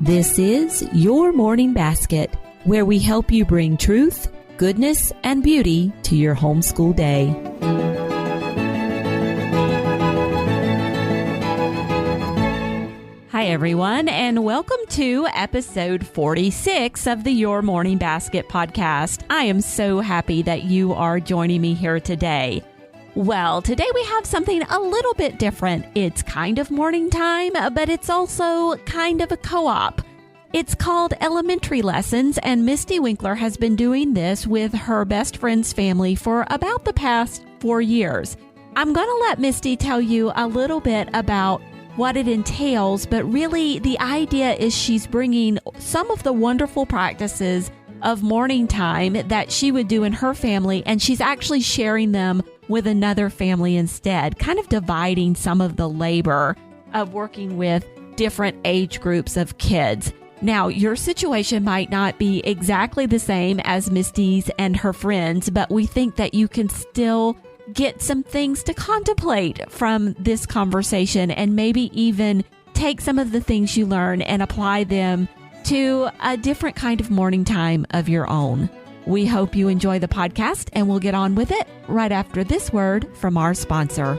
This is Your Morning Basket, where we help you bring truth, goodness, and beauty to your homeschool day. Hi, everyone, and welcome to episode 46 of the Your Morning Basket podcast. I am so happy that you are joining me here today. Well, today we have something a little bit different. It's kind of morning time, but it's also kind of a co-op. It's called Elementary Lessons, and Mystie Winckler has been doing this with her best friend's family for about the past 4 years. I'm going to let Mystie tell you a little bit about what it entails, but really the idea is she's bringing some of the wonderful practices of morning time that she would do in her family, and she's actually sharing them with another family instead, kind of dividing some of the labor of working with different age groups of kids. Now, your situation might not be exactly the same as Mystie's and her friends, but we think that you can still get some things to contemplate from this conversation and maybe even take some of the things you learn and apply them to a different kind of morning time of your own. We hope you enjoy the podcast, and we'll get on with it right after this word from our sponsor.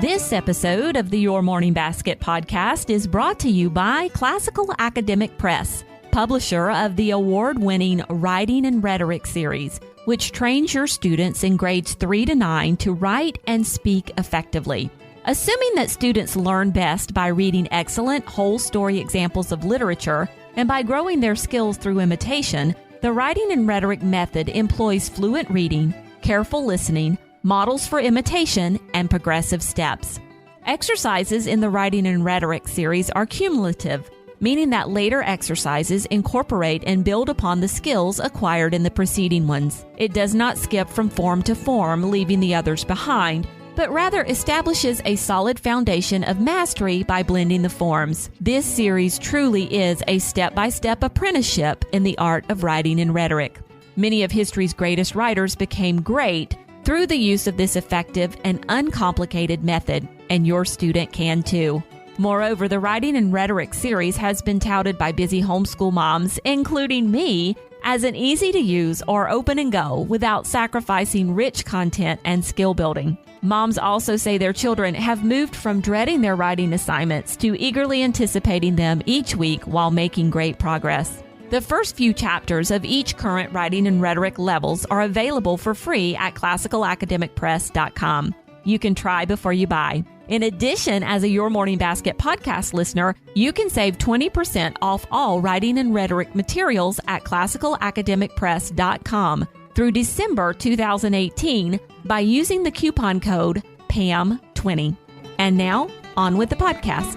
This episode of the Your Morning Basket podcast is brought to you by Classical Academic Press, publisher of the award-winning Writing and Rhetoric series, which trains your students in grades 3 to 9 to write and speak effectively. Assuming that students learn best by reading excellent whole story examples of literature and by growing their skills through imitation, the Writing and Rhetoric method employs fluent reading, careful listening, models for imitation, and progressive steps. Exercises in the Writing and Rhetoric series are cumulative, meaning that later exercises incorporate and build upon the skills acquired in the preceding ones. It does not skip from form to form, leaving the others behind, but rather establishes a solid foundation of mastery by blending the forms. This series truly is a step-by-step apprenticeship in the art of writing and rhetoric. Many of history's greatest writers became great through the use of this effective and uncomplicated method, and your student can too. Moreover, the Writing and Rhetoric series has been touted by busy homeschool moms, including me, as an easy-to-use or open-and-go without sacrificing rich content and skill building. Moms also say their children have moved from dreading their writing assignments to eagerly anticipating them each week while making great progress. The first few chapters of each current Writing and Rhetoric levels are available for free at classicalacademicpress.com. You can try before you buy. In addition, as a Your Morning Basket podcast listener, you can save 20% off all Writing and Rhetoric materials at classicalacademicpress.com through December 2018 by using the coupon code PAM20. And now, on with the podcast.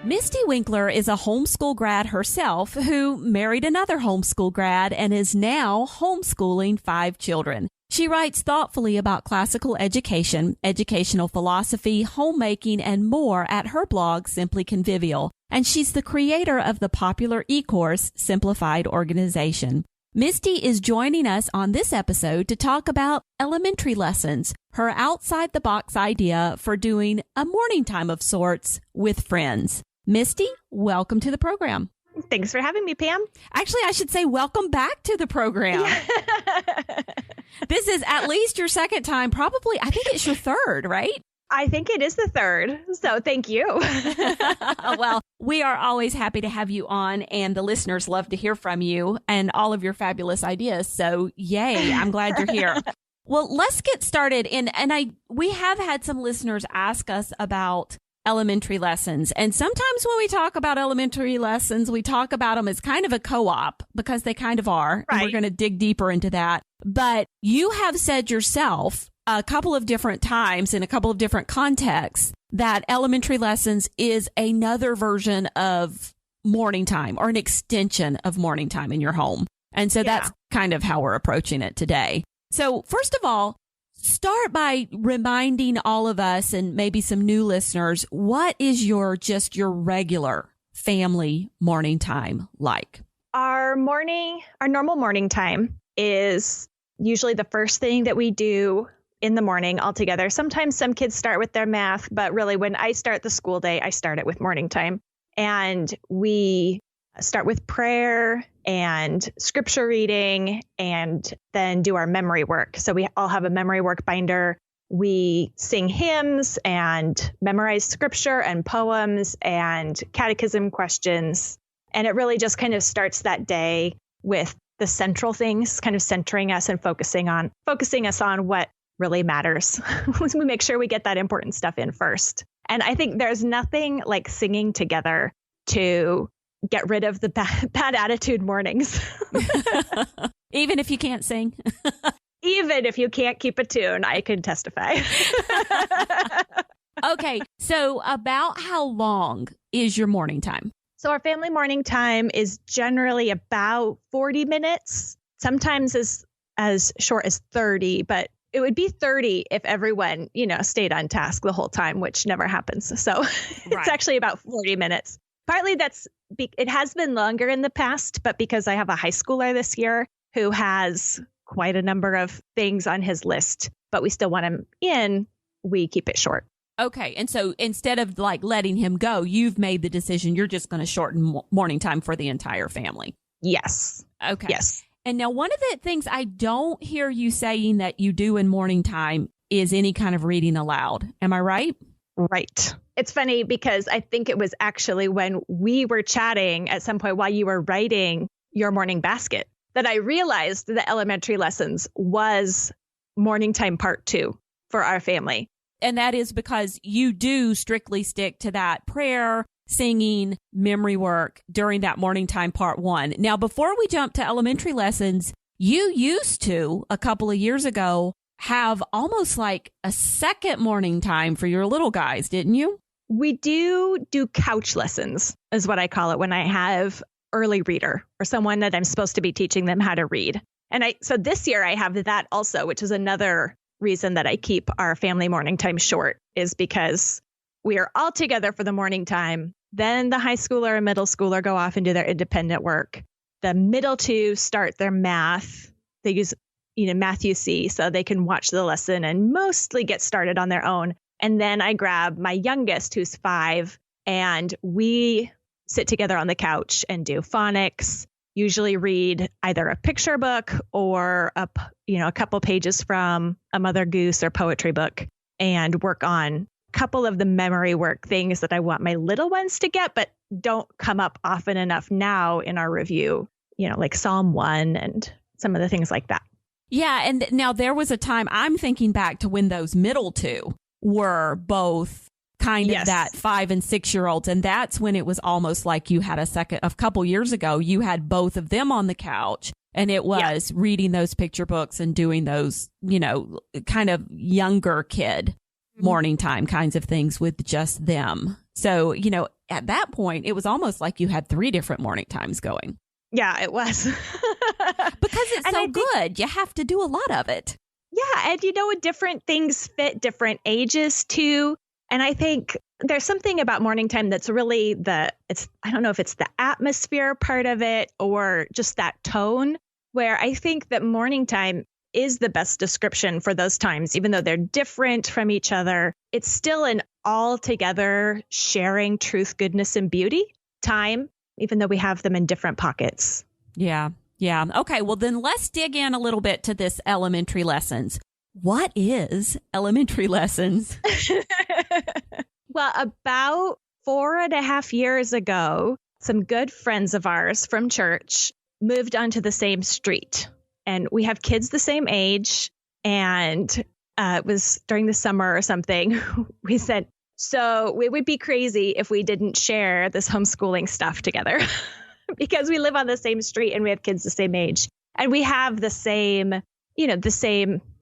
Mystie Winckler is a homeschool grad herself who married another homeschool grad and is now homeschooling 5 children. She writes thoughtfully about classical education, educational philosophy, homemaking, and more at her blog, Simply Convivial, and she's the creator of the popular e-course, Simplified Organization. Mystie is joining us on this episode to talk about elementary lessons, her outside-the-box idea for doing a morning time of sorts with friends. Mystie, welcome to the program. Thanks for having me, Pam. Actually, I should say welcome back to the program. Yeah. This is at least your second time, probably. I think it's your third, right? I think it is the third. So thank you. Well, we are always happy to have you on, and the listeners love to hear from you and all of your fabulous ideas. So yay, I'm glad you're here. Well, let's get started. We have had some listeners ask us about elementary lessons. And sometimes when we talk about elementary lessons, we talk about them as kind of a co-op because they kind of are. Right. And we're going to dig deeper into that. But you have said yourself a couple of different times in a couple of different contexts that elementary lessons is another version of morning time or an extension of morning time in your home. And so that's kind of how we're approaching it today. So first of all, start by reminding all of us and maybe some new listeners, what is your regular family morning time like? Our normal morning time is usually the first thing that we do in the morning all together. Sometimes some kids start with their math, but really when I start the school day, I start it with morning time. And we start with prayer and scripture reading and then do our memory work. So we all have a memory work binder. We sing hymns and memorize scripture and poems and catechism questions. And it really just kind of starts that day with the central things, kind of centering us and focusing us on what really matters. We make sure we get that important stuff in first. And I think there's nothing like singing together to get rid of the bad attitude mornings. Even if you can't sing. Even if you can't keep a tune, I can testify. Okay, so about how long is your morning time? So our family morning time is generally about 40 minutes, sometimes as short as 30, but it would be 30 if everyone, stayed on task the whole time, which never happens. So It's actually about 40 minutes. Partly it has been longer in the past, but because I have a high schooler this year who has quite a number of things on his list, but we still want him in, we keep it short. Okay. And so instead of like letting him go, you've made the decision you're just going to shorten morning time for the entire family. Yes. Okay. Yes. And now one of the things I don't hear you saying that you do in morning time is any kind of reading aloud. Am I right? Right. It's funny because I think it was actually when we were chatting at some point while you were writing your morning basket that I realized the elementary lessons was morning time part 2 for our family. And that is because you do strictly stick to that prayer, singing, memory work during that morning time part 1. Now, before we jump to elementary lessons, you used to, a couple of years ago, have almost like a second morning time for your little guys, didn't you? We do couch lessons, is what I call it, when I have early reader or someone that I'm supposed to be teaching them how to read. And so this year I have that also, which is another reason that I keep our family morning time short, is because we are all together for the morning time. Then the high schooler and middle schooler go off and do their independent work. The middle two start their math. They use, Math UC, so they can watch the lesson and mostly get started on their own. And then I grab my youngest, who's 5, and we sit together on the couch and do phonics, usually read either a picture book or a couple pages from a Mother Goose or poetry book, and work on a couple of the memory work things that I want my little ones to get, but don't come up often enough now in our review, like Psalm 1 and some of the things like that. Yeah. And now there was a time, I'm thinking back to when those middle two were both kind of that 5 and 6 year olds. And that's when it was almost like you had a couple years ago, you had both of them on the couch, and it was reading those picture books and doing those, kind of younger kid morning time kinds of things with just them. So, at that point, it was almost like you had 3 different morning times going. Yeah, it was. Because it's so good. You have to do a lot of it. Yeah. And different things fit different ages too. And I think there's something about morning time that's really I don't know if it's the atmosphere part of it or just that tone, where I think that morning time is the best description for those times, even though they're different from each other. It's still an all together sharing truth, goodness, and beauty time, even though we have them in different pockets. Yeah. Yeah. Okay. Well, then let's dig in a little bit to this elementary lessons. What is elementary lessons? Well, about 4.5 years ago, some good friends of ours from church moved onto the same street. And we have kids the same age. And it was during the summer or something. We said, so it would be crazy if we didn't share this homeschooling stuff together because we live on the same street and we have kids the same age. And we have the same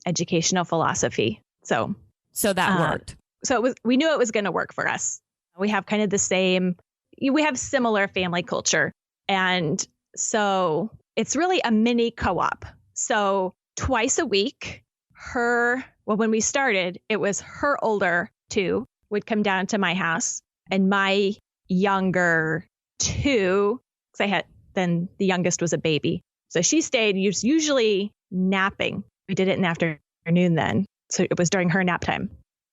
educational philosophy. So that worked. So we knew it was going to work for us. We have kind of we have similar family culture. And so it's really a mini co-op. So twice a week, when we started, it was her older 2 would come down to my house, and my younger 2, then the youngest was a baby. So she stayed, usually napping We did it in the afternoon then. So it was during her nap time.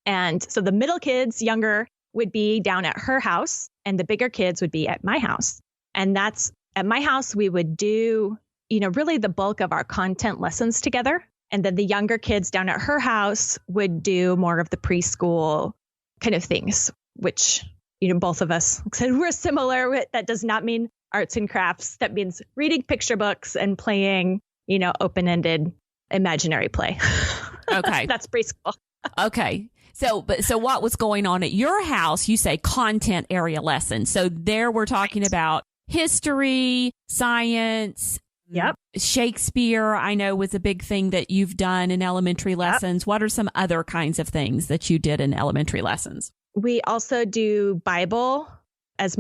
And so the middle kids, younger, would be down at her house and the bigger kids would be at my house. And that's at my house, we would do, really the bulk of our content lessons together. And then the younger kids down at her house would do more of the preschool kind of things, which, both of us said we're similar. That does not mean arts and crafts. That means reading picture books and playing, open-ended imaginary play. Okay. That's preschool. Okay. So what was going on at your house? You say content area lessons. So there we're talking about history, science. Yep. Shakespeare, I know, was a big thing that you've done in elementary lessons. Yep. What are some other kinds of things that you did in elementary lessons? We also do Bible as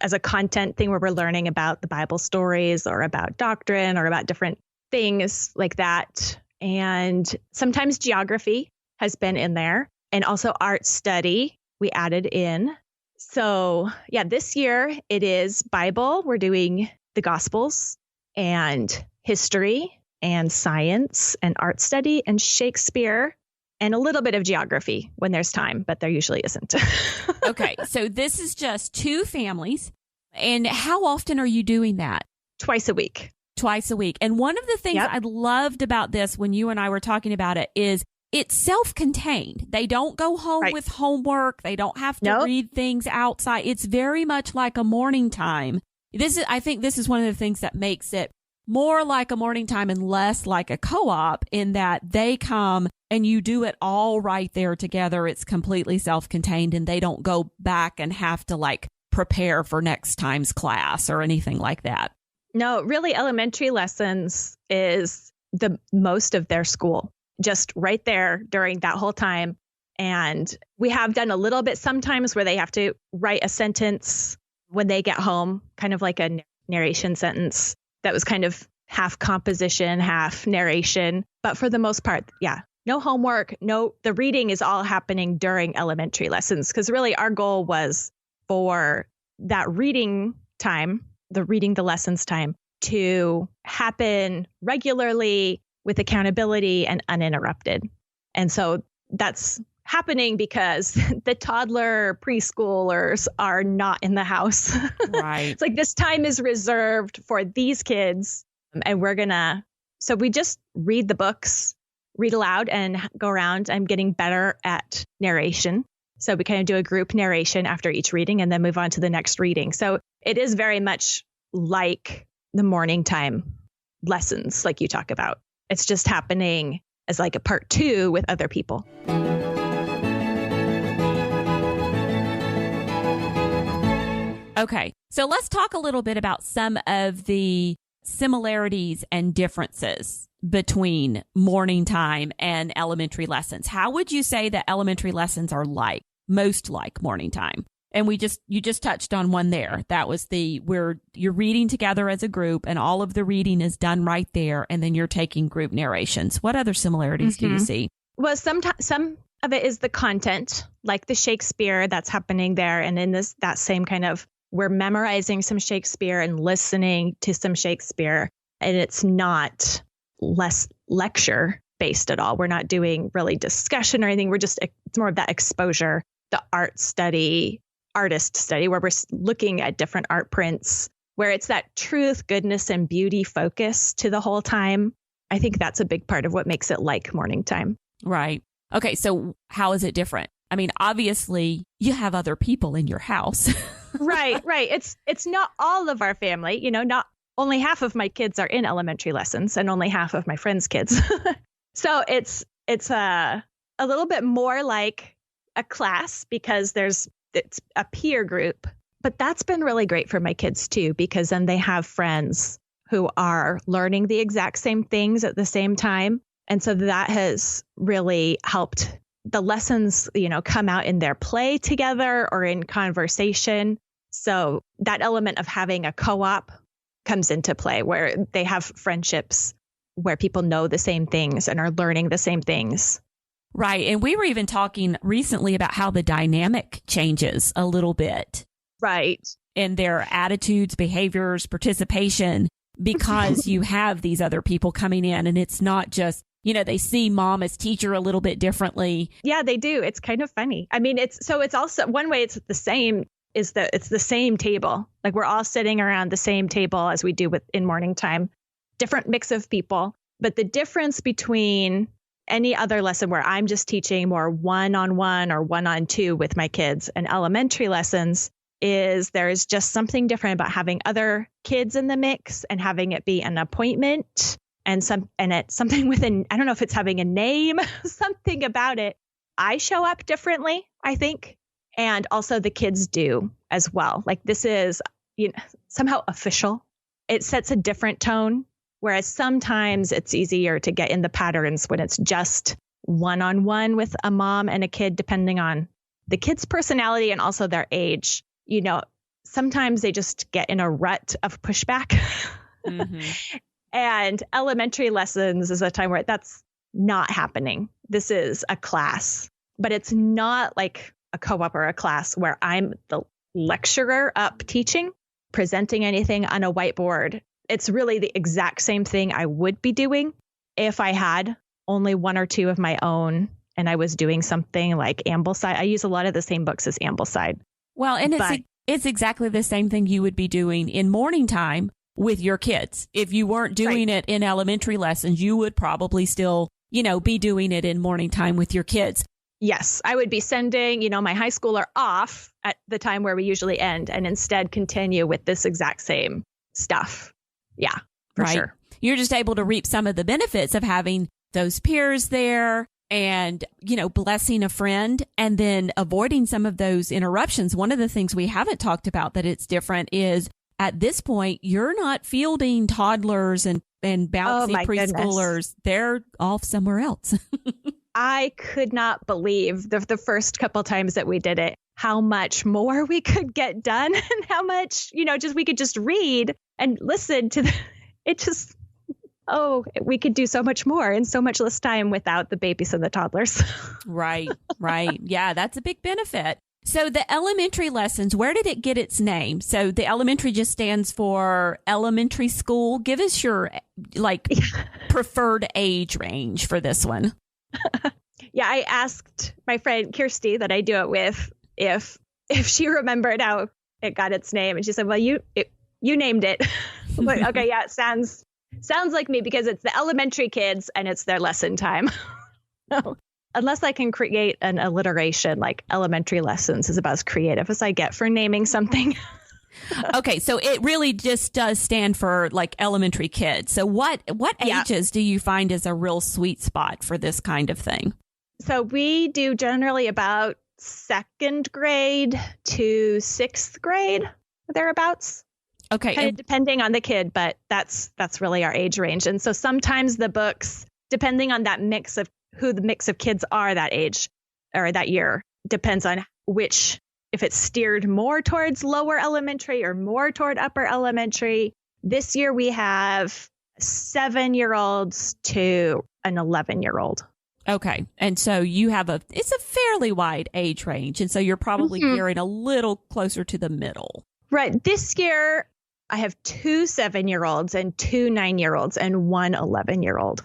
as a content thing where we're learning about the Bible stories or about doctrine or about different things like that. And sometimes geography has been in there, and also art study we added in. So yeah, this year it is Bible. We're doing the Gospels and history and science and art study and Shakespeare and a little bit of geography when there's time, but there usually isn't. Okay. So this is just 2 families. And how often are you doing that? Twice a week. Twice a week. And one of the things I loved about this when you and I were talking about it is it's self-contained. They don't go home with homework. They don't have to read things outside. It's very much like a morning time. I think this is one of the things that makes it more like a morning time and less like a co-op, in that they come and you do it all right there together. It's completely self-contained and they don't go back and have to prepare for next time's class or anything like that. No, really elementary lessons is the most of their school, just right there during that whole time. And we have done a little bit sometimes where they have to write a sentence when they get home, kind of like a narration sentence that was kind of half composition, half narration. But for the most part, no homework, the reading is all happening during elementary lessons, because really our goal was for that reading time, the reading the lessons time, to happen regularly with accountability and uninterrupted. And so that's happening because the toddler preschoolers are not in the house. Right. It's like this time is reserved for these kids. And so we just read the books, read aloud and go around. I'm getting better at narration. So we kind of do a group narration after each reading and then move on to the next reading. So it is very much like the morning time lessons like you talk about. It's just happening as like a part 2 with other people. Okay, so let's talk a little bit about some of the similarities and differences between morning time and elementary lessons. How would you say that elementary lessons are most like morning time? And you just touched on one there. That was where you're reading together as a group and all of the reading is done right there. And then you're taking group narrations. What other similarities do you see? Well, some of it is the content, like the Shakespeare that's happening there. And in that same kind of, we're memorizing some Shakespeare and listening to some Shakespeare. And it's not less lecture based at all. We're not doing really discussion or anything. It's more of that exposure, the artist study, where we're looking at different art prints, where it's that truth, goodness, and beauty focus to the whole time. I think that's a big part of what makes it like morning time. Right. Okay. So how is it different? I mean, obviously you have other people in your house. Right. It's not all of our family, not only half of my kids are in elementary lessons and only half of my friends' kids. So it's a little bit more like a class because it's a peer group, but that's been really great for my kids too, because then they have friends who are learning the exact same things at the same time. And so that has really helped the lessons, come out in their play together or in conversation. So that element of having a co-op comes into play where they have friendships where people know the same things and are learning the same things. Right. And we were even talking recently about how the dynamic changes a little bit. Right. In their attitudes, behaviors, participation, because you have these other people coming in and it's not just they see mom as teacher a little bit differently. Yeah, they do. It's kind of funny. I mean, it's also one way it's the same is that it's the same table. Like we're all sitting around the same table as we do in morning time, different mix of people. But the difference between any other lesson where I'm just teaching more one-on-one or one-on-two with my kids and elementary lessons is there is just something different about having other kids in the mix and having it be an appointment and it's something I don't know if it's having a name, something about it. I show up differently, I think. And also the kids do as well. Like this is somehow official. It sets a different tone. Whereas sometimes it's easier to get in the patterns when it's just one-on-one with a mom and a kid, depending on the kid's personality and also their age. Sometimes they just get in a rut of pushback. Mm-hmm. And elementary lessons is a time where that's not happening. This is a class, but it's not like a co-op or a class where I'm the lecturer up teaching, presenting anything on a whiteboard. It's really the exact same thing I would be doing if I had only one or two of my own and I was doing something like Ambleside. I use a lot of the same books as Ambleside. Well, and it's exactly the same thing you would be doing in morning time with your kids. If you weren't doing it in elementary lessons, you would probably still, be doing it in morning time with your kids. Yes, I would be sending, my high schooler off at the time where we usually end and instead continue with this exact same stuff. Yeah, for sure. You're just able to reap some of the benefits of having those peers there and, blessing a friend and then avoiding some of those interruptions. One of the things we haven't talked about that it's different is at this point, you're not fielding toddlers and bouncy preschoolers. Goodness. They're off somewhere else. I could not believe the first couple times that we did it, how much more we could get done and how much, we could just read and listen to we could do so much more in so much less time without the babies and the toddlers. Right. Yeah, that's a big benefit. So the elementary lessons, where did it get its name? So the elementary just stands for elementary school. Give us your preferred age range for this one. Yeah, I asked my friend Kirsty that I do it with if she remembered how it got its name, and she said, "Well, you named it." Like, okay, yeah, it sounds like me because it's the elementary kids and it's their lesson time. No, unless I can create an alliteration, like elementary lessons is about as creative as I get for naming something. Okay, so it really just does stand for like elementary kids. So what ages do you find is a real sweet spot for this kind of thing? So we do generally about 2nd grade to 6th grade, thereabouts. Okay. Kind of depending on the kid, but that's really our age range. And so sometimes the books, depending on that mix of who the mix of kids are that age or that year, depends on if it's steered more towards lower elementary or more toward upper elementary. This year we have 7-year-olds to an 11-year-old. Okay. And so you have it's a fairly wide age range. And so you're probably gearing a little closer to the middle. Right. This year I have 2 7-year-olds and 2 9-year-olds and 1 11-year-old.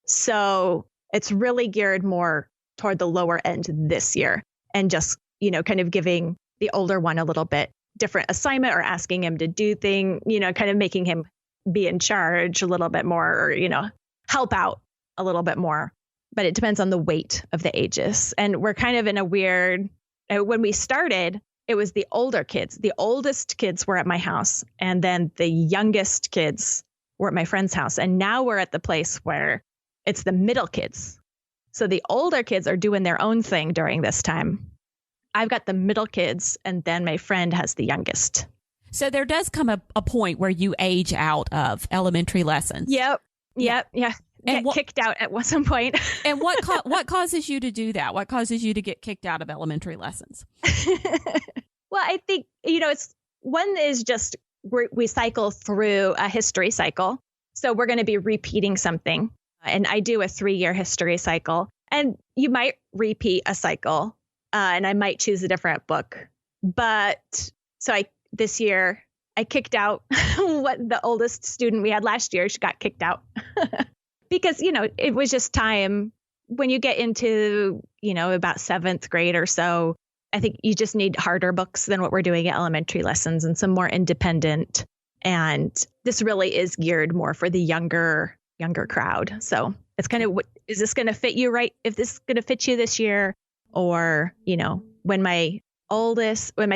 So it's really geared more toward the lower end this year and just, kind of giving the older one a little bit different assignment or asking him to do things, kind of making him be in charge a little bit more or, help out a little bit more. But it depends on the weight of the ages. And we're kind of in a weird, when we started, it was the older kids. The oldest kids were at my house. And then the youngest kids were at my friend's house. And now we're at the place where it's the middle kids. So the older kids are doing their own thing during this time. I've got the middle kids, and then my friend has the youngest. So there does come a point where you age out of elementary lessons. Yep. Yeah. And get kicked out at some point. And what causes you to do that? What causes you to get kicked out of elementary lessons? Well, I think, it's one is just we cycle through a history cycle. So we're going to be repeating something. And I do a 3-year history cycle. And you might repeat a cycle and I might choose a different book. But so this year I kicked out what the oldest student we had last year. She got kicked out. because, it was just time when you get into, about 7th grade or so. I think you just need harder books than what we're doing at elementary lessons and some more independent. And this really is geared more for the younger crowd. So it's kind of, is this going to fit you right? If this is going to fit you this year, or, when my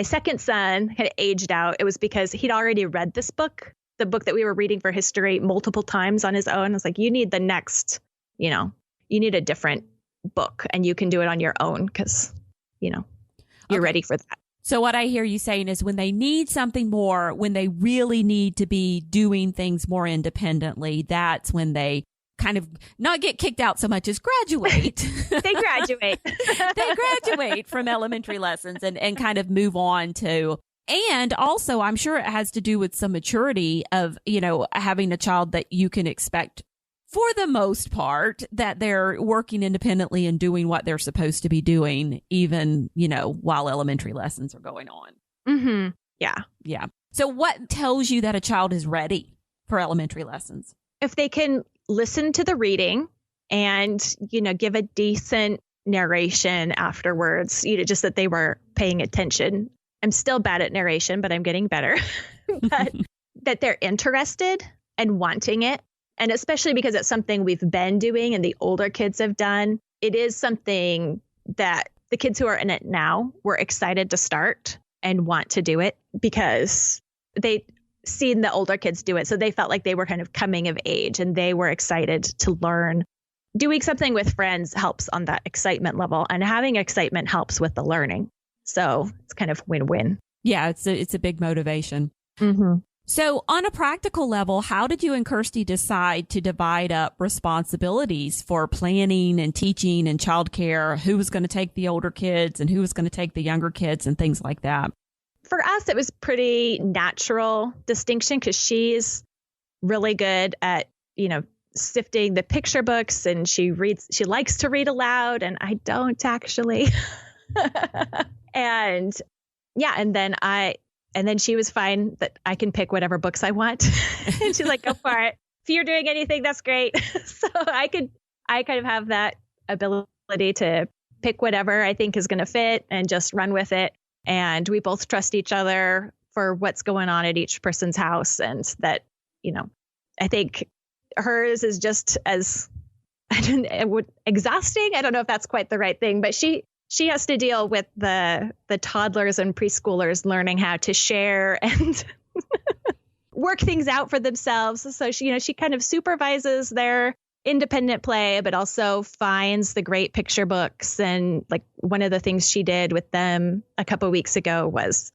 second son had aged out, it was because he'd already read this book, the book that we were reading for history, multiple times on his own. I was like, you need the next, you need a different book, and you can do it on your own because, you're ready for that. So what I hear you saying is when they need something more, when they really need to be doing things more independently, that's when they kind of not get kicked out so much as graduate. They graduate. They graduate from elementary lessons and kind of move on to. And also, I'm sure it has to do with some maturity of, having a child that you can expect, for the most part, that they're working independently and doing what they're supposed to be doing, even, while elementary lessons are going on. Mm-hmm. Yeah. Yeah. So what tells you that a child is ready for elementary lessons? If they can listen to the reading and, give a decent narration afterwards, just that they were paying attention. I'm still bad at narration, but I'm getting better. But that they're interested and wanting it. And especially because it's something we've been doing and the older kids have done, it is something that the kids who are in it now were excited to start and want to do it because they seen the older kids do it. So they felt like they were kind of coming of age and they were excited to learn. Doing something with friends helps on that excitement level, and having excitement helps with the learning. So it's kind of win-win. Yeah, it's a big motivation. Mm-hmm. So on a practical level, how did you and Kirsty decide to divide up responsibilities for planning and teaching and childcare? Who was going to take the older kids and who was going to take the younger kids and things like that? For us, it was pretty natural distinction because she's really good at, sifting the picture books, and she likes to read aloud, and I don't actually. And then she was fine that I can pick whatever books I want. And she's like, go for it. If you're doing anything, that's great. So I kind of have that ability to pick whatever I think is going to fit and just run with it. And we both trust each other for what's going on at each person's house. And that, I think hers is just as exhausting. I don't know if that's quite the right thing, but she has to deal with the toddlers and preschoolers learning how to share and work things out for themselves. So she kind of supervises their independent play, but also finds the great picture books. And like one of the things she did with them a couple of weeks ago was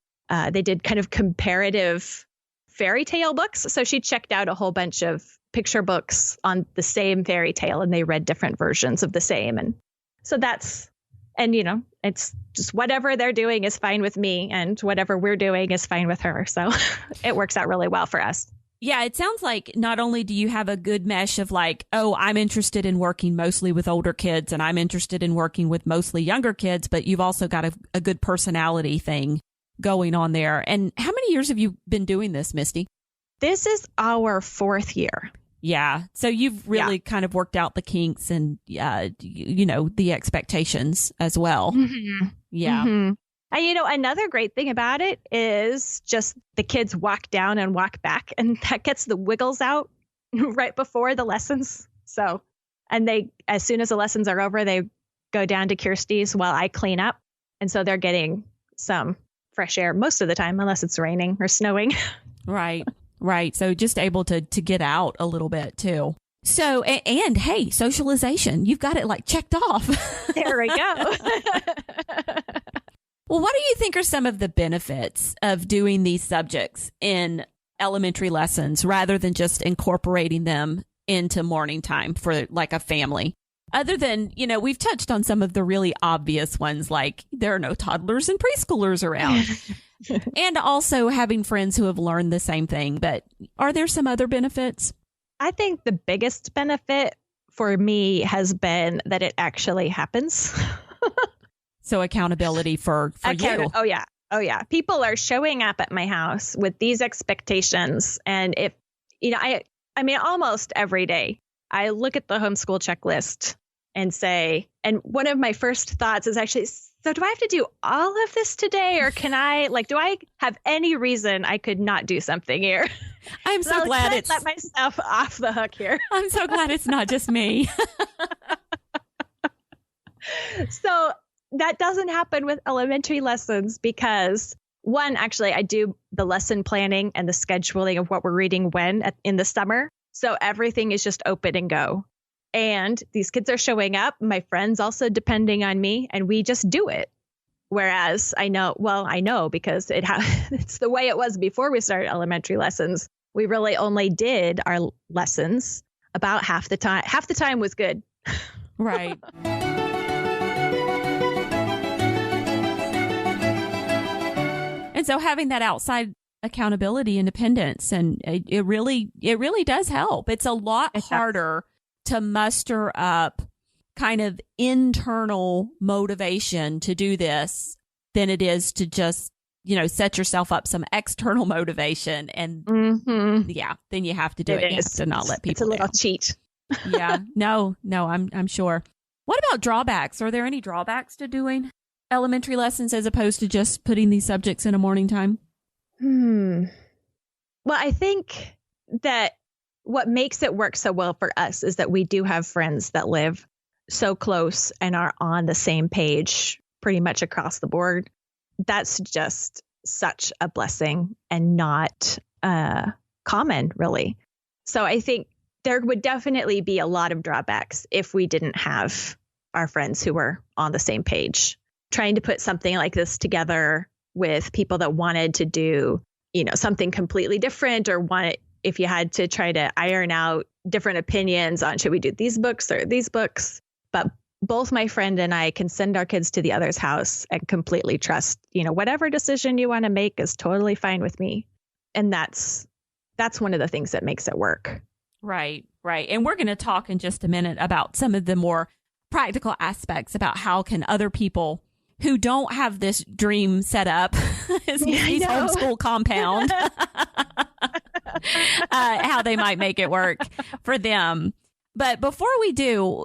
they did kind of comparative fairy tale books. So she checked out a whole bunch of picture books on the same fairy tale, and they read different versions of the same. And so it's just whatever they're doing is fine with me, and whatever we're doing is fine with her. So it works out really well for us. Yeah, it sounds like not only do you have a good mesh of like, oh, I'm interested in working mostly with older kids and I'm interested in working with mostly younger kids, but you've also got a good personality thing going on there. And how many years have you been doing this, Mystie? This is our 4th year. Yeah. So you've really kind of worked out the kinks and, the expectations as well. Mm-hmm. Yeah. Mm-hmm. And, another great thing about it is just the kids walk down and walk back, and that gets the wiggles out right before the lessons. So, and as soon as the lessons are over, they go down to Kirsty's while I clean up. And so they're getting some fresh air most of the time, unless it's raining or snowing. Right. Right. So just able to get out a little bit too. So, and hey, socialization, you've got it like checked off. There we go. Well, what do you think are some of the benefits of doing these subjects in elementary lessons rather than just incorporating them into morning time for like a family? Other than, we've touched on some of the really obvious ones, like there are no toddlers and preschoolers around. And also having friends who have learned the same thing. But are there some other benefits? I think the biggest benefit for me has been that it actually happens. So accountability for you. Oh, yeah. Oh, yeah. People are showing up at my house with these expectations. And if, I mean, almost every day, I look at the homeschool checklist and say, and one of my first thoughts is actually, so do I have to do all of this today? Or can I, do I have any reason I could not do something here? I'm so glad it's let myself off the hook here. I'm so glad it's not just me. So that doesn't happen with elementary lessons because one, actually, I do the lesson planning and the scheduling of what we're reading when in the summer. So everything is just open and go. And these kids are showing up. My friends also depending on me, and we just do it. Whereas I know because it's the way it was before we started elementary lessons. We really only did our lessons about half the time. Half the time was good. Right. And so having that outside accountability, independence, and it really does help. It's a lot harder to muster up kind of internal motivation to do this than it is to just, set yourself up some external motivation. And then you have to do it. You have to not let people It's a little down. cheat. Yeah. No, I'm sure. What about drawbacks? Are there any drawbacks to doing elementary lessons as opposed to just putting these subjects in a morning time? Well, I think that what makes it work so well for us is that we do have friends that live so close and are on the same page pretty much across the board. That's just such a blessing and not common, really. So I think there would definitely be a lot of drawbacks if we didn't have our friends who were on the same page. Trying to put something like this together with people that wanted to do, something completely different, or if you had to try to iron out different opinions on should we do these books or these books. But both my friend and I can send our kids to the other's house and completely trust, whatever decision you want to make is totally fine with me. And that's one of the things that makes it work. Right. And we're going to talk in just a minute about some of the more practical aspects about how can other people who don't have this dream set up as Mistie's homeschool compound, how they might make it work for them. But before we do,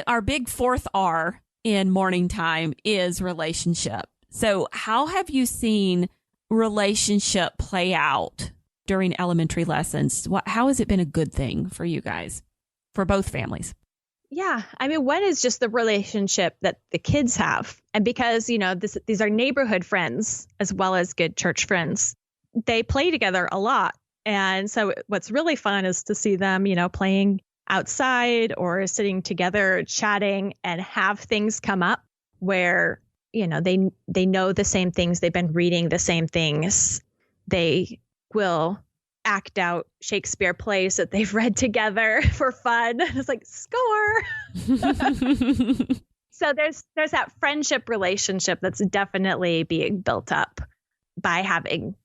our big fourth R in morning time is relationship. So how have you seen relationship play out during elementary lessons? How has it been a good thing for you guys, for both families? Yeah. I mean, one is just the relationship that the kids have. And because, these are neighborhood friends as well as good church friends, they play together a lot. And so what's really fun is to see them, playing outside or sitting together, chatting, and have things come up where, they know the same things. They've been reading the same things. They will act out Shakespeare plays that they've read together for fun. It's like, score. So there's that friendship relationship that's definitely being built up by having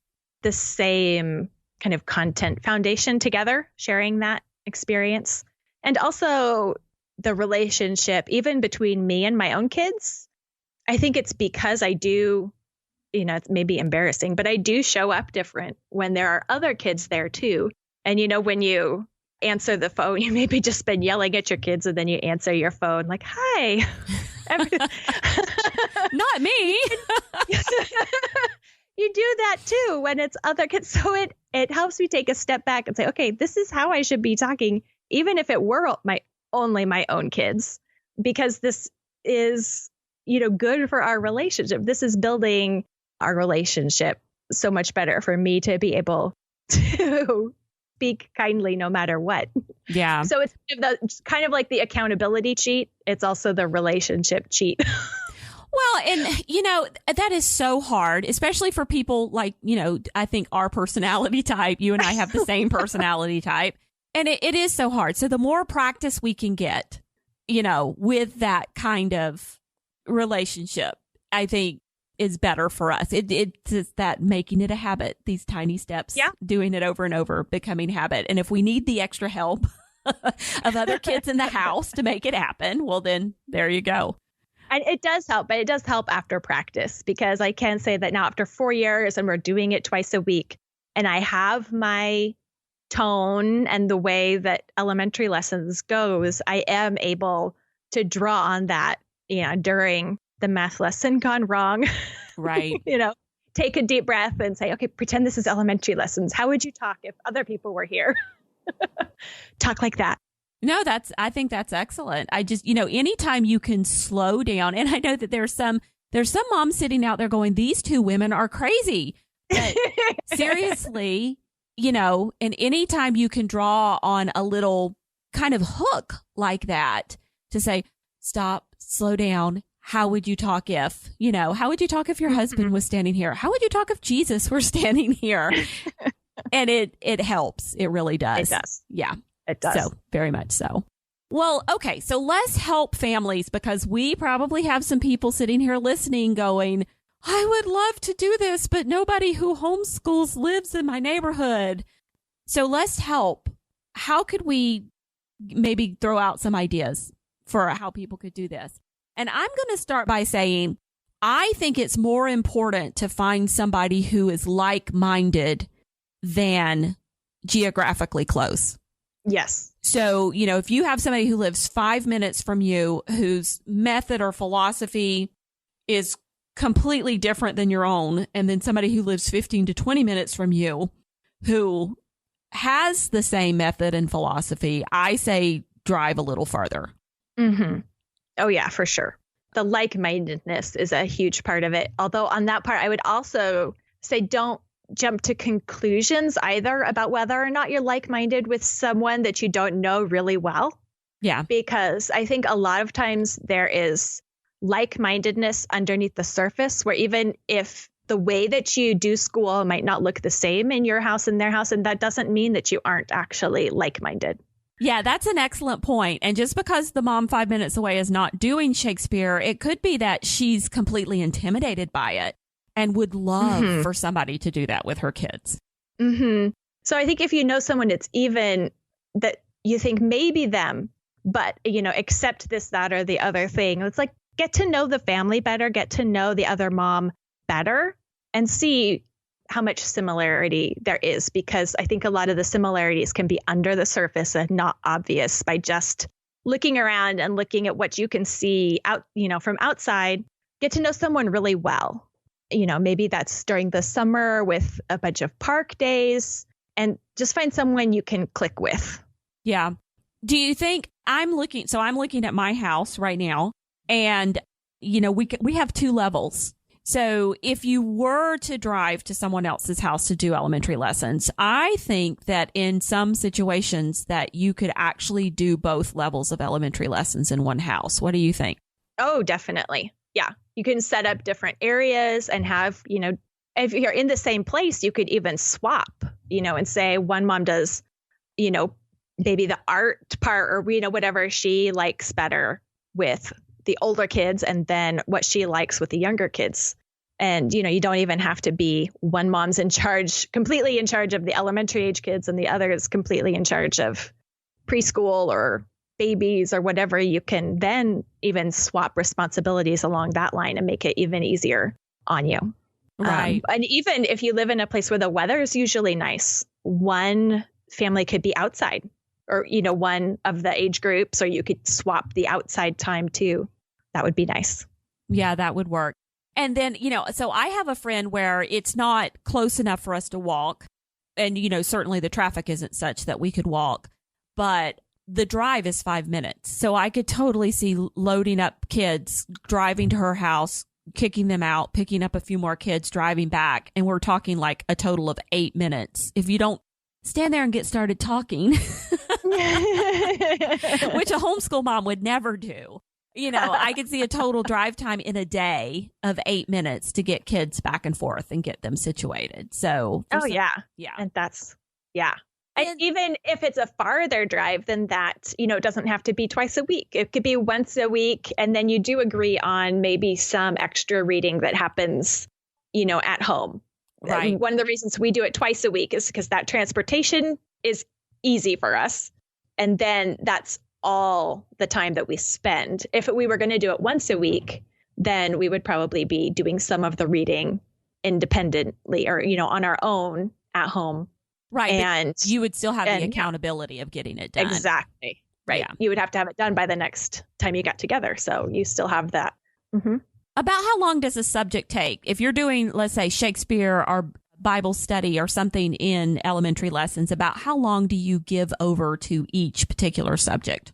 the same kind of content foundation together, sharing that experience. And also the relationship, even between me and my own kids. I think it's because I do, it's maybe embarrassing, but I do show up different when there are other kids there too. And, when you answer the phone, you maybe just been yelling at your kids and then you answer your phone like, hi. Not me. You do that too when it's other kids. So it helps me take a step back and say, okay, this is how I should be talking, even if it were only my own kids, because this is, good for our relationship. This is building our relationship so much better for me to be able to speak kindly no matter what. Yeah. So it's kind of like the accountability cheat. It's also the relationship cheat. Well, and, that is so hard, especially for people like, I think our personality type, you and I have the same personality type. And it is so hard. So the more practice we can get, with that kind of relationship, I think is better for us. It's that making it a habit, these tiny steps, doing it over and over, becoming habit. And if we need the extra help of other kids in the house to make it happen, well, then there you go. And it does help, but it does help after practice, because I can say that now after 4 years and we're doing it twice a week and I have my tone and the way that elementary lessons goes, I am able to draw on that, during the math lesson gone wrong. Right. Take a deep breath and say, okay, pretend this is elementary lessons. How would you talk if other people were here? Talk like that. No, I think that's excellent. I just, anytime you can slow down, and I know that there's some moms sitting out there going, these two women are crazy. But seriously, and anytime you can draw on a little kind of hook like that to say, stop, slow down. How would you talk if, how would you talk if your husband was standing here? How would you talk if Jesus were standing here? And it helps. It really does. It does. Yeah. It does. So very much so. Well, okay. So let's help families, because we probably have some people sitting here listening going, I would love to do this, but nobody who homeschools lives in my neighborhood. So let's help. How could we maybe throw out some ideas for how people could do this? And I'm going to start by saying, I think it's more important to find somebody who is like-minded than geographically close. Yes. So, if you have somebody who lives 5 minutes from you, whose method or philosophy is completely different than your own, and then somebody who lives 15 to 20 minutes from you who has the same method and philosophy, I say drive a little further. Mm-hmm. Oh, yeah, for sure. The like-mindedness is a huge part of it. Although on that part, I would also say don't jump to conclusions either about whether or not you're like-minded with someone that you don't know really well. Yeah. Because I think a lot of times there is like-mindedness underneath the surface, where even if the way that you do school might not look the same in your house and their house, and that doesn't mean that you aren't actually like-minded. Yeah, that's an excellent point. And just because the mom 5 minutes away is not doing Shakespeare, it could be that she's completely intimidated by it and would love for somebody to do that with her kids. Mm-hmm. So I think if you know someone that's even that you think maybe them, but, accept this, that, or the other thing, it's like get to know the family better, get to know the other mom better, and see how much similarity there is, because I think a lot of the similarities can be under the surface and not obvious by just looking around and looking at what you can see out, from outside. Get to know someone really well. Maybe that's during the summer with a bunch of park days, and just find someone you can click with. Yeah. Do you think I'm looking at my house right now, and, we have 2 levels. So if you were to drive to someone else's house to do elementary lessons, I think that in some situations that you could actually do both levels of elementary lessons in one house. What do you think? Oh, definitely. Yeah. You can set up different areas and have, if you're in the same place, you could even swap, and say one mom does, maybe the art part or, whatever she likes better with the older kids, and then what she likes with the younger kids. And, you don't even have to be one mom's completely in charge of the elementary age kids and the other is completely in charge of preschool or babies or whatever. You can then even swap responsibilities along that line and make it even easier on you. Right. And even if you live in a place where the weather is usually nice, one family could be outside, or, one of the age groups, or you could swap the outside time too. That would be nice. Yeah, that would work. And then, so I have a friend where it's not close enough for us to walk. And, certainly the traffic isn't such that we could walk, but the drive is 5 minutes. So I could totally see loading up kids, driving to her house, kicking them out, picking up a few more kids, driving back. And we're talking like a total of 8 minutes. If you don't stand there and get started talking, which a homeschool mom would never do. I could see a total drive time in a day of 8 minutes to get kids back and forth and get them situated. So, yeah. And And even if it's a farther drive than that, it doesn't have to be twice a week. It could be once a week. And then you do agree on maybe some extra reading that happens, at home. Right. One of the reasons we do it twice a week is because that transportation is easy for us. And then that's all the time that we spend. If we were going to do it once a week, then we would probably be doing some of the reading independently or, on our own at home Right. And but you would still have the accountability of getting it done. Exactly. Right. Yeah. You would have to have it done by the next time you got together. So you still have that. Mm-hmm. About how long does a subject take? If you're doing, let's say, Shakespeare or Bible study or something in elementary lessons, about how long do you give over to each particular subject?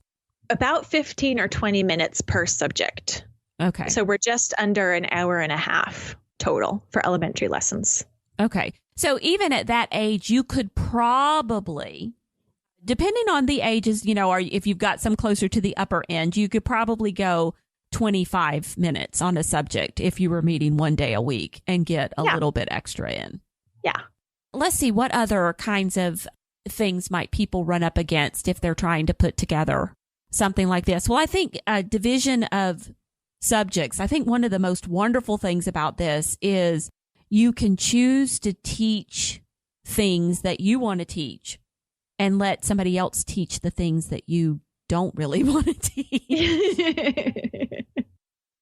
About 15 or 20 minutes per subject. Okay. So we're just under an hour and a half total for elementary lessons. Okay. So even at that age, you could probably, depending on the ages, or if you've got some closer to the upper end, you could probably go 25 minutes on a subject if you were meeting one day a week and get a little bit extra in. Yeah. Let's see, what other kinds of things might people run up against if they're trying to put together something like this? Well, I think division of subjects. I think one of the most wonderful things about this is you can choose to teach things that you want to teach and let somebody else teach the things that you don't really want to teach.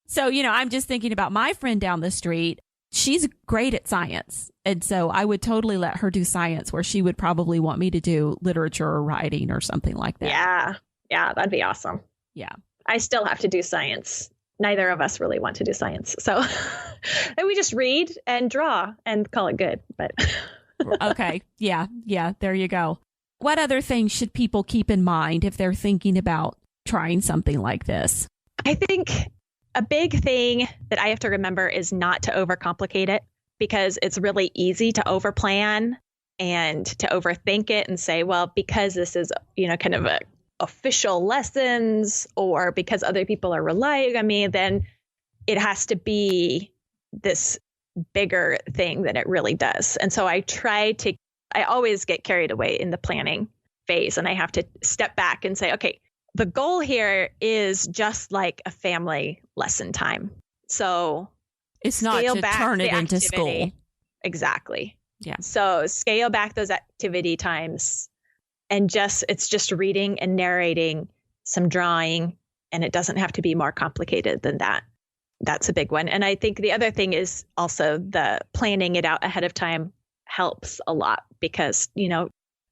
So, I'm just thinking about my friend down the street. She's great at science. And so I would totally let her do science where she would probably want me to do literature or writing or something like that. Yeah. Yeah, that'd be awesome. Yeah. I still have to do science. Neither of us really want to do science. So and we just read and draw and call it good. But okay. Yeah. Yeah. There you go. What other things should people keep in mind if they're thinking about trying something like this? I think a big thing that I have to remember is not to overcomplicate it, because it's really easy to overplan and to overthink it and say, well, because this is, kind of a official lessons, or because other people are relying on me, then it has to be this bigger thing than it really does. And so I always get carried away in the planning phase, and I have to step back and say, okay, the goal here is just like a family lesson time. So it's not to turn it into school. Exactly. Yeah. So scale back those activity times, and it's just reading and narrating, some drawing, and it doesn't have to be more complicated than that. That's a big one. And I think the other thing is also the planning it out ahead of time helps a lot, because,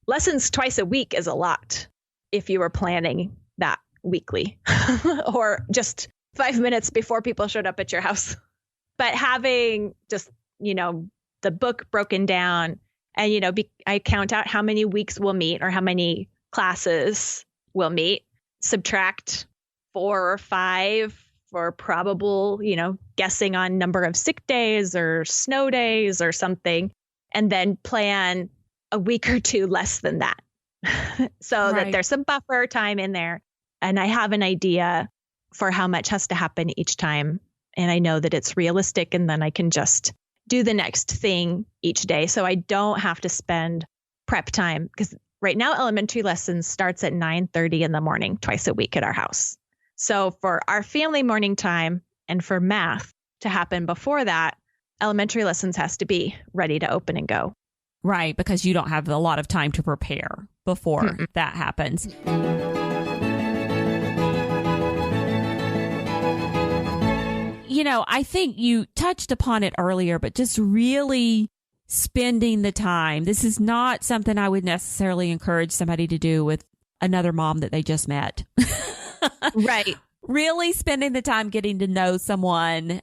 lessons twice a week is a lot if you were planning that weekly or just 5 minutes before people showed up at your house. But having just, the book broken down and, I count out how many weeks we'll meet or how many classes we'll meet, subtract 4 or 5 for probable, guessing on number of sick days or snow days or something, and then plan a week or two less than that so that there's some buffer time in there. And I have an idea for how much has to happen each time. And I know that it's realistic, and then I can just do the next thing each day. So I don't have to spend prep time, because right now elementary lessons starts at 9:30 in the morning, twice a week at our house. So for our family morning time and for math to happen before that, elementary lessons has to be ready to open and go. Right, because you don't have a lot of time to prepare before that happens. I think you touched upon it earlier, but just really spending the time. This is not something I would necessarily encourage somebody to do with another mom that they just met. Right. Really spending the time getting to know someone,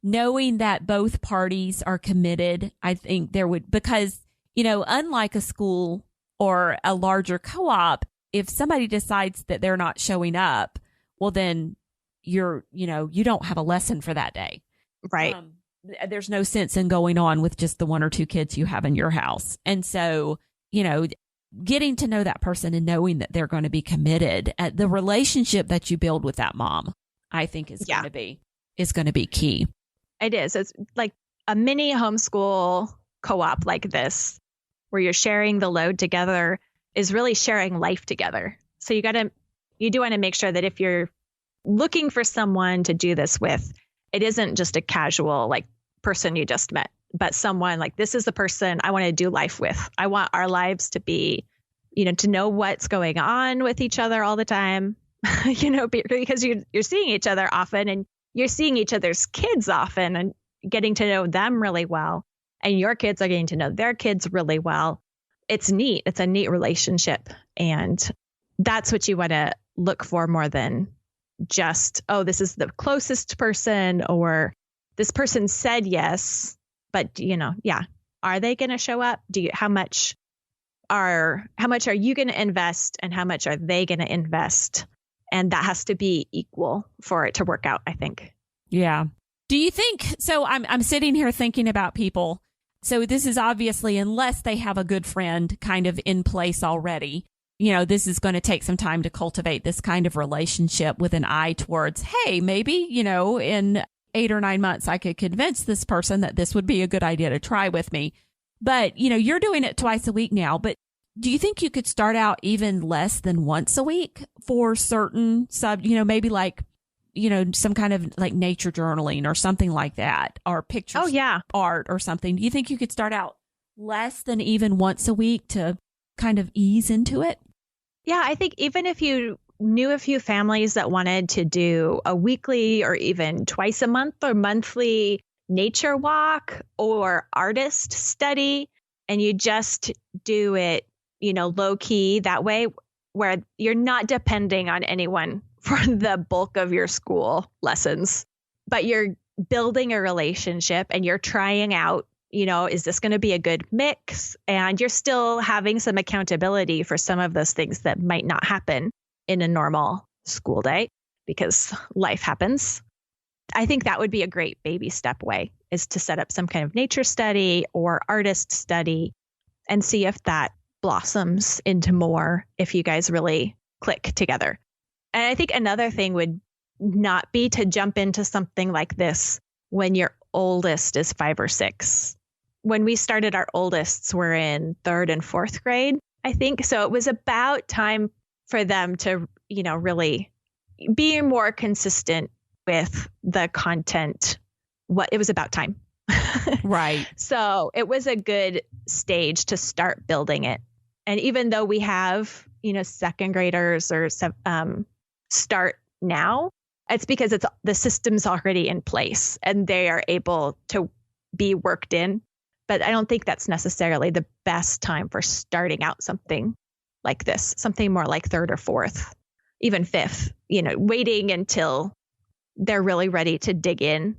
knowing that both parties are committed. I think because, unlike a school or a larger co-op, if somebody decides that they're not showing up, well, then you don't have a lesson for that day. Right. There's no sense in going on with just the 1 or 2 kids you have in your house. And so, getting to know that person and knowing that they're going to be committed, the relationship that you build with that mom, I think is going to be key. It is. It's like a mini homeschool co-op like this, where you're sharing the load together, is really sharing life together. So you do want to make sure that if you're looking for someone to do this with, it isn't just a casual person you just met, but someone this is the person I want to do life with. I want our lives to be, to know what's going on with each other all the time, because you're seeing each other often, and you're seeing each other's kids often and getting to know them really well. And your kids are getting to know their kids really well. it's neat. It's a neat relationship. And that's what you want to look for more than just, oh, this is the closest person, or this person said yes, but are they going to show up? How much are you going to invest, and how much are they going to invest? And that has to be equal for it to work out, I think. Yeah. Do you think, so I'm sitting here thinking about people. So this is obviously, unless they have a good friend kind of in place already, this is going to take some time to cultivate this kind of relationship with an eye towards, hey, maybe, in 8 or 9 months, I could convince this person that this would be a good idea to try with me. But, you're doing it twice a week now. But do you think you could start out even less than once a week for certain maybe like, some kind of like nature journaling or something like that, or pictures, art or something? Do you think you could start out less than even once a week to kind of ease into it? Yeah, I think even if you knew a few families that wanted to do a weekly or even twice a month or monthly nature walk or artist study, and you just do it, low key that way, where you're not depending on anyone for the bulk of your school lessons, but you're building a relationship and you're trying out, is this going to be a good mix? And you're still having some accountability for some of those things that might not happen in a normal school day because life happens. I think that would be a great baby step way, is to set up some kind of nature study or artist study and see if that blossoms into more, if you guys really click together. And I think another thing would not be to jump into something like this when your oldest is 5 or 6. When we started, our oldest were in 3rd and 4th grade, I think. So it was about time for them to, really be more consistent with the content. It was about time. Right. So it was a good stage to start building it. And even though we have, second graders or start now, it's because the system's already in place and they are able to be worked in. But I don't think that's necessarily the best time for starting out something like this, something more like 3rd or 4th, even 5th, waiting until they're really ready to dig in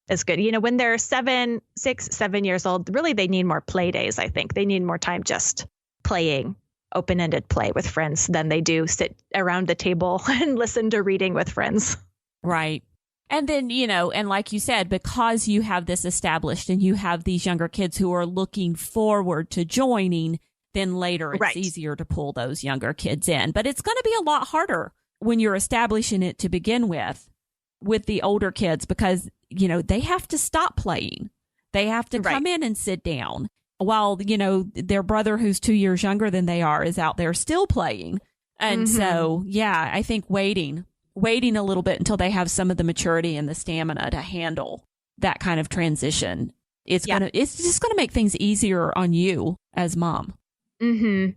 is good. When they're 6, 7 years old, really they need more play days. I think they need more time just playing, open-ended play with friends than they do sit around the table and listen to reading with friends. Right. And then, and like you said, because you have this established and you have these younger kids who are looking forward to joining, then later it's easier to pull those younger kids in. But it's going to be a lot harder when you're establishing it to begin with the older kids, because, they have to stop playing. They have to come in and sit down while, their brother who's 2 years younger than they are is out there still playing. And so, yeah, I think waiting a little bit until they have some of the maturity and the stamina to handle that kind of transition. It's just going to make things easier on you as mom. Mm-hmm.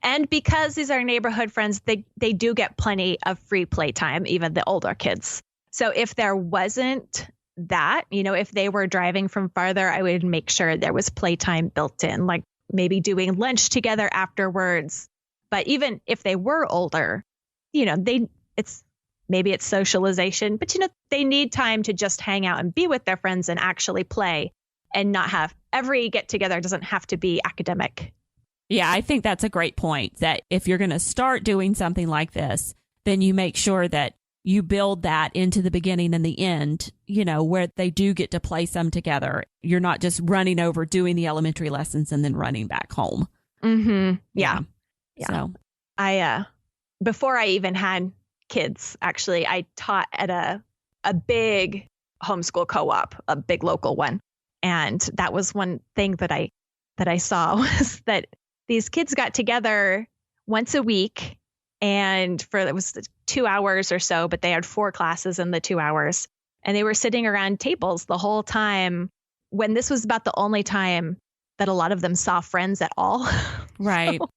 And because these are neighborhood friends, they do get plenty of free playtime, even the older kids. So if there wasn't that, if they were driving from farther, I would make sure there was playtime built in, like maybe doing lunch together afterwards. But even if they were older, maybe it's socialization, but they need time to just hang out and be with their friends and actually play, and not have every get together doesn't have to be academic. Yeah, I think that's a great point, that if you're going to start doing something like this, then you make sure that you build that into the beginning and the end, where they do get to play some together. You're not just running over, doing the elementary lessons and then running back home. Mm-hmm. Yeah. So before I even had kids, actually, I taught at a big homeschool co-op, a big local one. And that was one thing that I saw was that these kids got together once a week, and it was 2 hours or so, but they had 4 classes in the 2 hours, and they were sitting around tables the whole time, when this was about the only time that a lot of them saw friends at all. Right. So,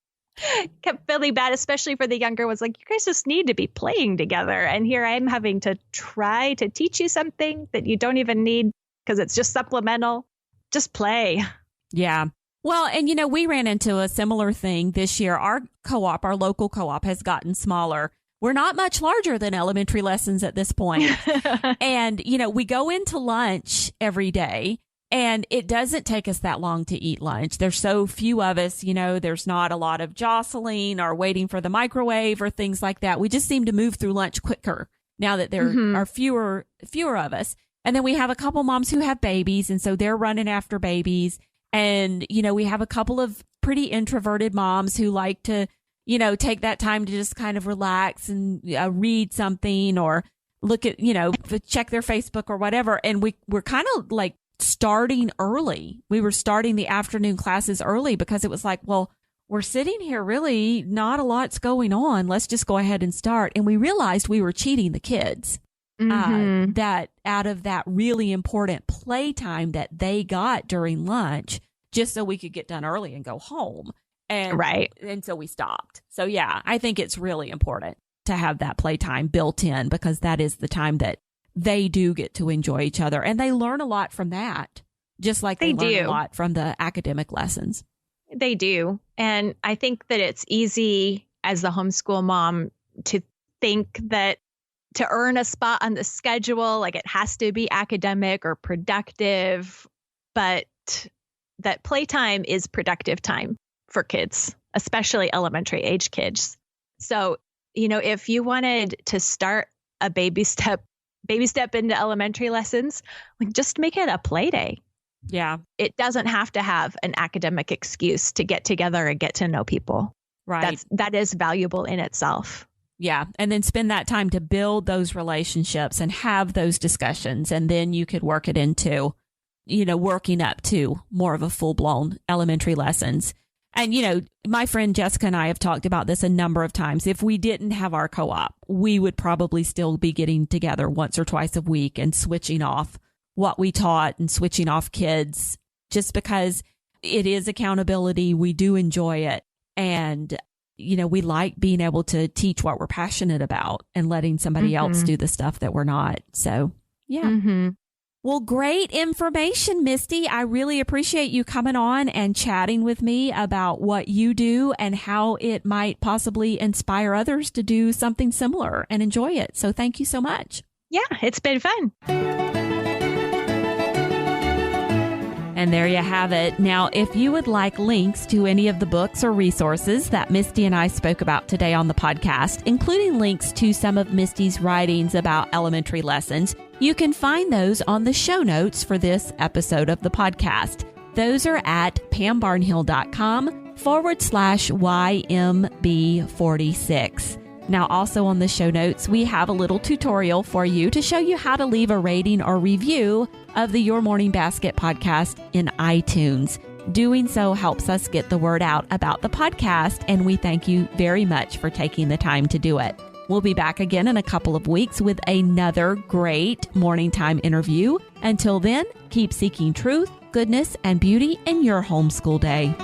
kept feeling bad, especially for the younger ones. Like, you guys just need to be playing together. And here I am having to try to teach you something that you don't even need because it's just supplemental. Just play. Yeah. Well, and we ran into a similar thing this year. Our local co-op has gotten smaller. We're not much larger than elementary lessons at this point. And, we go into lunch every day and it doesn't take us that long to eat lunch. There's so few of us, there's not a lot of jostling or waiting for the microwave or things like that. We just seem to move through lunch quicker now that there are fewer of us. And then we have a couple moms who have babies. And so they're running after babies. And, we have a couple of pretty introverted moms who like to, take that time to just kind of relax and read something or look at, check their Facebook or whatever. And we're kind of like starting early. We were starting the afternoon classes early because it was like, well, we're sitting here really not a lot's going on. Let's just go ahead and start. And we realized we were cheating the kids. That out of that really important playtime that they got during lunch, just so we could get done early and go home. And And so we stopped. So yeah, I think it's really important to have that playtime built in because that is the time that they do get to enjoy each other. And they learn a lot from that, just like they learn a lot from the academic lessons. They do. And I think that it's easy as the homeschool mom to think that to earn a spot on the schedule, like it has to be academic or productive, but that playtime is productive time for kids, especially elementary age kids. So, if you wanted to start a baby step into elementary lessons, like just make it a play day. Yeah. It doesn't have to have an academic excuse to get together and get to know people. Right. That is valuable in itself. Yeah. And then spend that time to build those relationships and have those discussions. And then you could work it into, working up to more of a full-blown elementary lessons. And, my friend Jessica and I have talked about this a number of times. If we didn't have our co-op, we would probably still be getting together once or twice a week and switching off what we taught and switching off kids just because it is accountability. We do enjoy it. And we like being able to teach what we're passionate about and letting somebody else do the stuff that we're not. So, yeah. Well, great information, Mystie. I really appreciate you coming on and chatting with me about what you do and how it might possibly inspire others to do something similar and enjoy it. So thank you so much. Yeah, it's been fun. And there you have it. Now, if you would like links to any of the books or resources that Mystie and I spoke about today on the podcast, including links to some of Mystie's writings about elementary lessons, you can find those on the show notes for this episode of the podcast. Those are at pambarnhill.com/YMB46. Now, also on the show notes, we have a little tutorial for you to show you how to leave a rating or review of the Your Morning Basket podcast in iTunes. Doing so helps us get the word out about the podcast, and we thank you very much for taking the time to do it. We'll be back again in a couple of weeks with another great morning time interview. Until then, keep seeking truth, goodness, and beauty in your homeschool day.